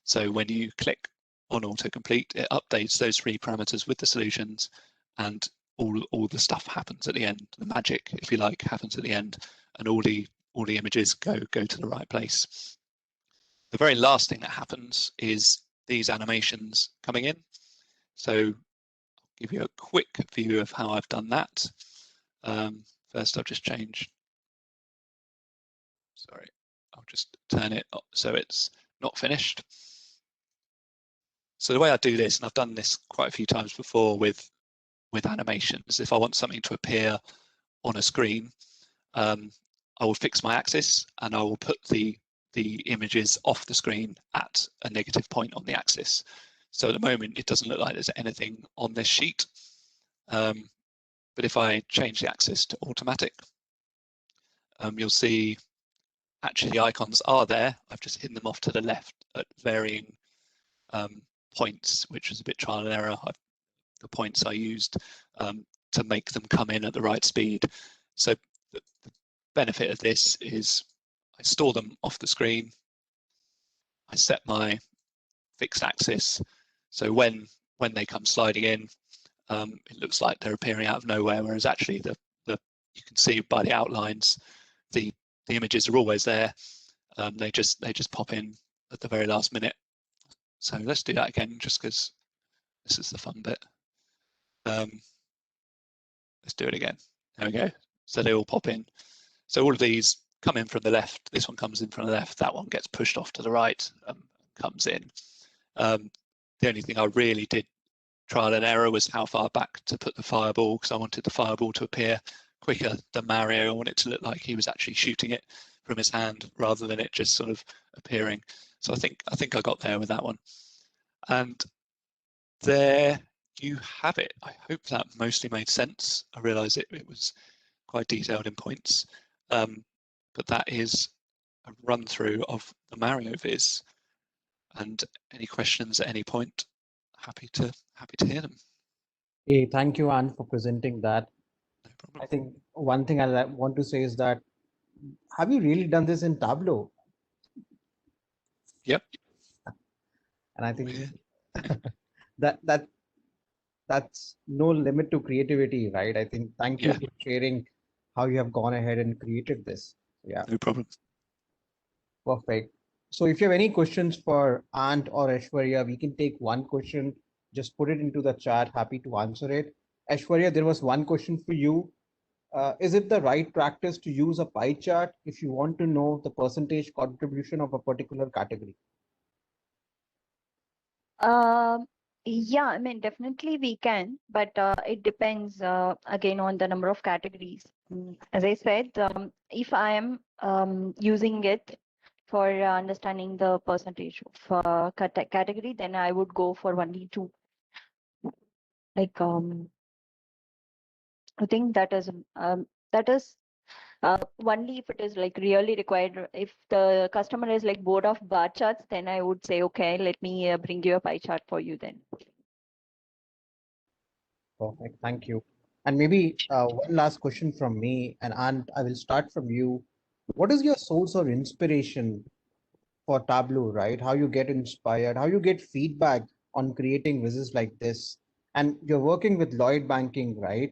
So when you click on autocomplete, it updates those 3 parameters with the solutions, and all the stuff happens at the end. The magic, if you like, happens at the end, and all the images go to the right place. The very last thing that happens is these animations coming in. So I'll give you a quick view of how I've done that. First, I'll just change. Sorry, I'll just turn it up so it's not finished. So the way I do this, and I've done this quite a few times before with with animations. If I want something to appear on a screen, I will fix my axis and I will put the images off the screen at a negative point on the axis. So at the moment, it doesn't look like there's anything on this sheet. But if I change the axis to automatic, you'll see actually the icons are there. I've just hidden them off to the left at varying points, which was a bit trial and error. The points I used to make them come in at the right speed. So the benefit of this is I store them off the screen. I set my fixed axis. So when they come sliding in, it looks like they're appearing out of nowhere, whereas actually you can see by the outlines, the images are always there. They just pop in at the very last minute. So let's do that again, just because this is the fun bit. Let's do it again. There we go. So they all pop in. So all of these come in from the left. This one comes in from the left. That one gets pushed off to the right, comes in. The only thing I really did trial and error was how far back to put the fireball, because I wanted the fireball to appear quicker than Mario. I want it to look like he was actually shooting it from his hand rather than it just sort of appearing. So I think I got there with that one. And there you have it. I hope that mostly made sense. I realise it was quite detailed in points, but that is a run through of the Mario Viz. And any questions at any point, happy to hear them. Hey, thank you, Ant, for presenting that. No problem. I think one thing I want to say is that, have you really done this in Tableau? Yep. And I think that's no limit to creativity, right? I think thank you for sharing how you have gone ahead and created this. Yeah. No problem. Perfect. So if you have any questions for Ant or Aishwarya, we can take one question, just put it into the chat, happy to answer it. Aishwarya, there was one question for you. Is it the right practice to use a pie chart if you want to know the percentage contribution of a particular category? Yeah, I mean, definitely we can, but it depends again on the number of categories. As I said, if I am using it for understanding the percentage of category, then I would go for only 2. Like I think that is only if it is like really required. If the customer is like bored of bar charts, then I would say, okay, let me bring you a pie chart for you then. Perfect, thank you. And maybe one last question from me, and I will start from you. What is your source of inspiration for Tableau, right? How you get inspired, how you get feedback on creating vizes like this? And you're working with Lloyd Banking, right?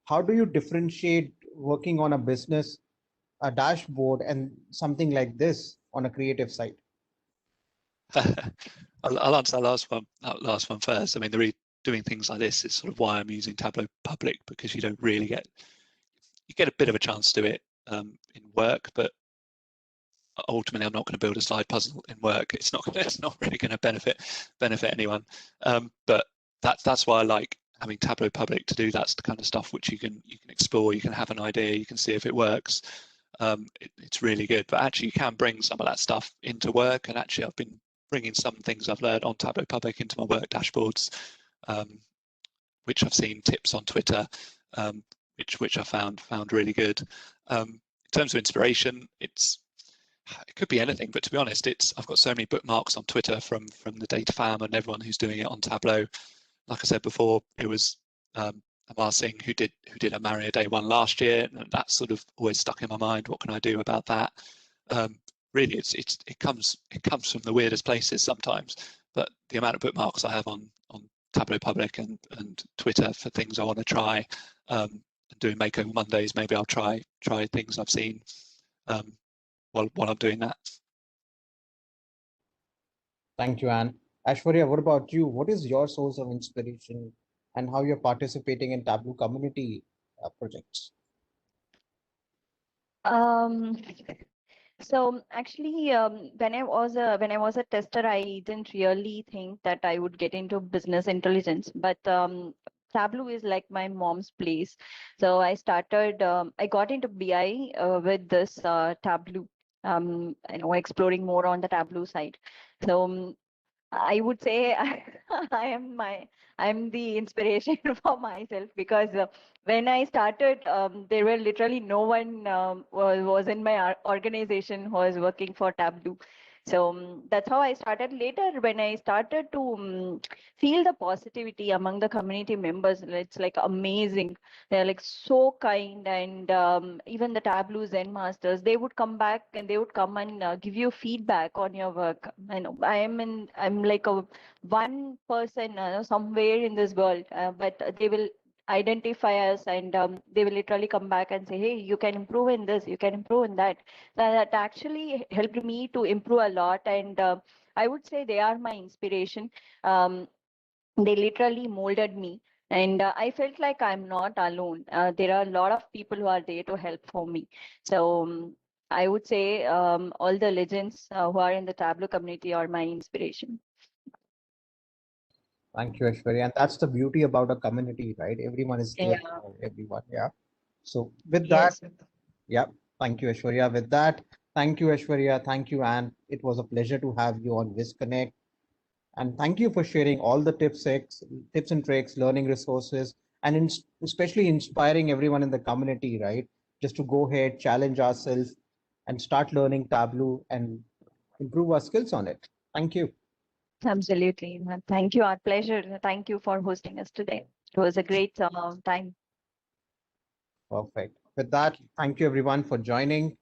How do you differentiate working on a business, a dashboard, and something like this on a creative side? I'll answer that last one first. I mean, doing things like this is sort of why I'm using Tableau Public, because you don't really get a bit of a chance to do it in work, but ultimately I'm not going to build a slide puzzle in work. It's not really going to benefit anyone. But that's why I like having Tableau Public to do that kind of stuff, which you can explore, you can have an idea, you can see if it works. It's really good. But actually, you can bring some of that stuff into work, and actually, I've been bringing some things I've learned on Tableau Public into my work dashboards, which I've seen tips on Twitter, which I found really good. In terms of inspiration, it could be anything, but to be honest, I've got so many bookmarks on Twitter from the data fam and everyone who's doing it on Tableau. Like I said before, it was Amar Singh who did a Mario Day 1 last year, and that sort of always stuck in my mind. What can I do about that? Really, it comes from the weirdest places sometimes, but the amount of bookmarks I have on Tableau Public and Twitter for things I want to try, and doing Makeover Mondays, maybe I'll try things I've seen while I'm doing that. Thank you, Anne. Aishwarya, what about you? What is your source of inspiration and how you're participating in Tableau community projects? So actually, when I was a tester, I didn't really think that I would get into business intelligence. But Tableau is like my mom's place. So I started, I got into BI with this Tableau, exploring more on the Tableau side. So I would say I'm the inspiration for myself, because when I started, there were literally no one was in my organization who was working for Tableau. So that's how I started. Later, when I started to feel the positivity among the community members, it's like amazing. They're like so kind, and even the Tableau Zen masters, they would come back and they would come and give you feedback on your work. I know I'm like a one person somewhere in this world, but they will identify us, and they will literally come back and say, hey, you can improve in this, you can improve in that. That actually helped me to improve a lot, and I would say they are my inspiration. um, they literally molded me, and I felt like I'm not alone. There are a lot of people who are there to help for me. So I would say all the legends who are in the Tableau community are my inspiration. Thank you, Aishwarya. And that's the beauty about a community, right? Everyone is there Yeah. for everyone. Yeah. So with that, Yes. yeah, thank you, Aishwarya. With that, thank you, Aishwarya. Thank you, Anne. It was a pleasure to have you on VizConnect. And thank you for sharing all the tips and tricks, learning resources, and especially inspiring everyone in the community, right? Just to go ahead, challenge ourselves, and start learning Tableau and improve our skills on it. Thank you. Absolutely. Thank you. Our pleasure. Thank you for hosting us today. It was a great time. Perfect. With that, thank you everyone for joining.